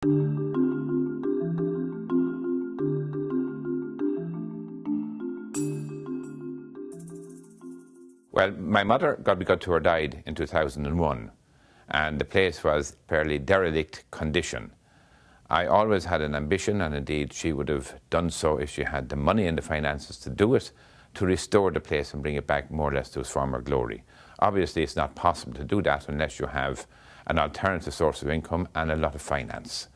Well, my mother, God be good to her, died in 2001, and the place was fairly derelict condition. I always had an ambition, and indeed she would have done so if she had the money and the finances to do it, to restore the place and bring it back more or less to its former glory. Obviously, it's not possible to do that unless you have an alternative source of income and a lot of finance.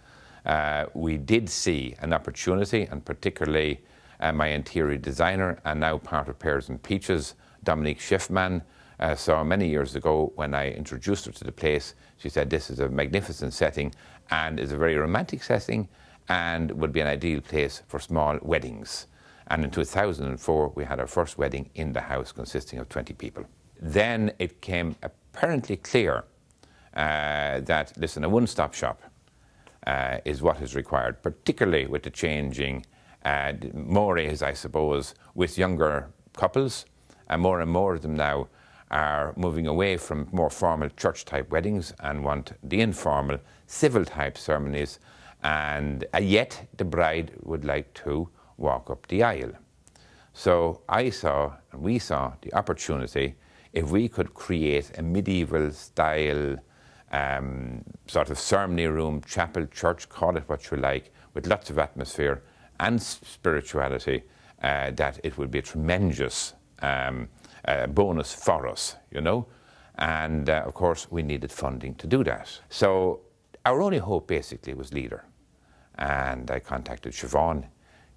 We did see an opportunity, and particularly my interior designer and now part of Pears and Peaches, Dominique Schiffman, saw many years ago when I introduced her to the place. She said this is a magnificent setting and is a very romantic setting and would be an ideal place for small weddings. And in 2004 we had our first wedding in the house consisting of 20 people. Then it came apparently clear that, listen, a one-stop shop is what is required, particularly with the changing mores, I suppose, with younger couples. And more of them now are moving away from more formal church-type weddings and want the informal, civil-type ceremonies, and yet the bride would like to walk up the aisle. So I saw, and we saw, the opportunity if we could create a medieval-style sort of ceremony room, chapel, church, call it what you like, with lots of atmosphere and spirituality, that it would be a tremendous bonus for us, you know. And of course we needed funding to do that. So our only hope basically was leader. And I contacted Siobhan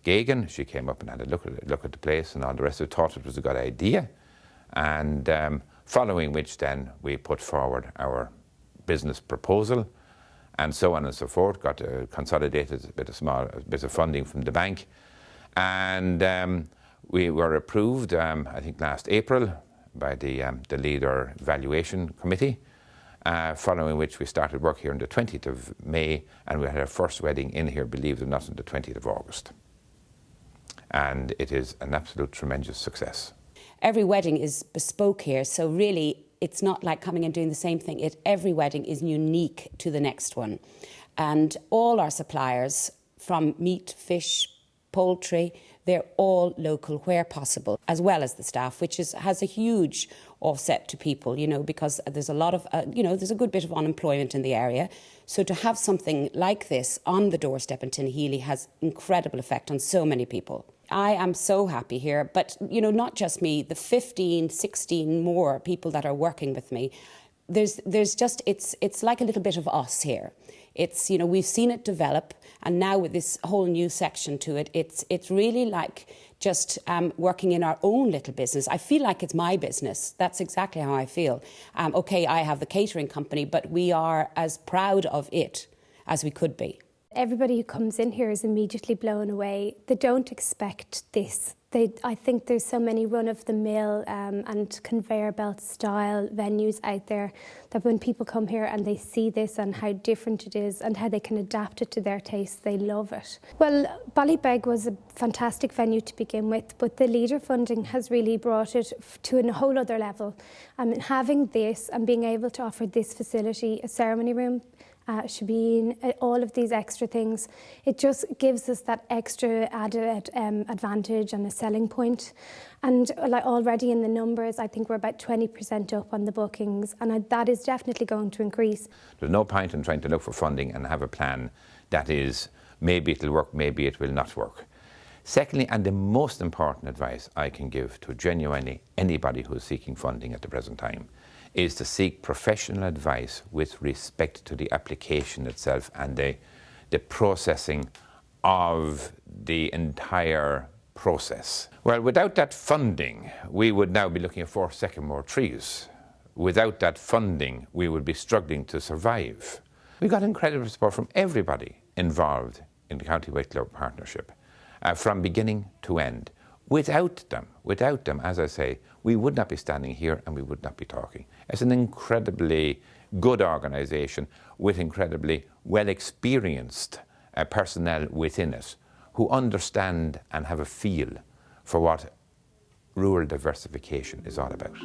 Gagan. She came up and had a look at the place and all the rest of it, thought it was a good idea. And following which then we put forward our business proposal and so on and so forth, got consolidated a bit of funding from the bank. And we were approved, I think last April, by the Leader Valuation Committee, following which we started work here on the 20th of May, and we had our first wedding in here, believe it or not, on the 20th of August. And it is an absolute tremendous success. Every wedding is bespoke here, so really it's not like coming and doing the same thing. Every wedding is unique to the next one. And all our suppliers, from meat, fish, poultry, they're all local where possible, as well as the staff, which has a huge offset to people, you know, because there's a lot of, there's a good bit of unemployment in the area. So to have something like this on the doorstep in Tinnahealy has incredible effect on so many people. I am so happy here, but, you know, not just me, the 15, 16 more people that are working with me, there's just, it's like a little bit of us here. It's, you know, we've seen it develop, and now with this whole new section to it, it's really like just working in our own little business. I feel like it's my business. That's exactly how I feel. OK, I have the catering company, but we are as proud of it as we could be. Everybody who comes in here is immediately blown away. They don't expect this. I think there's so many run-of-the-mill and conveyor belt style venues out there that when people come here and they see this and how different it is and how they can adapt it to their tastes, they love it. Well, Ballybeg was a fantastic venue to begin with, but the Leader funding has really brought it to a whole other level. Having this and being able to offer this facility, a ceremony room, should be in all of these extra things. It just gives us that extra added advantage and a selling point. And like already in the numbers, I think we're about 20% up on the bookings, and that is definitely going to increase. There's no point in trying to look for funding and have a plan that is, maybe it'll work, maybe it will not work. Secondly, and the most important advice I can give to genuinely anybody who is seeking funding at the present time, is to seek professional advice with respect to the application itself and the processing of the entire process. Well, without that funding, we would now be looking at 4 Sycamore trees. Without that funding, we would be struggling to survive. We got incredible support from everybody involved in the County Wicklow Partnership, from beginning to end. Without them, as I say, we would not be standing here and we would not be talking. It's an incredibly good organisation with incredibly well-experienced personnel within it who understand and have a feel for what rural diversification is all about.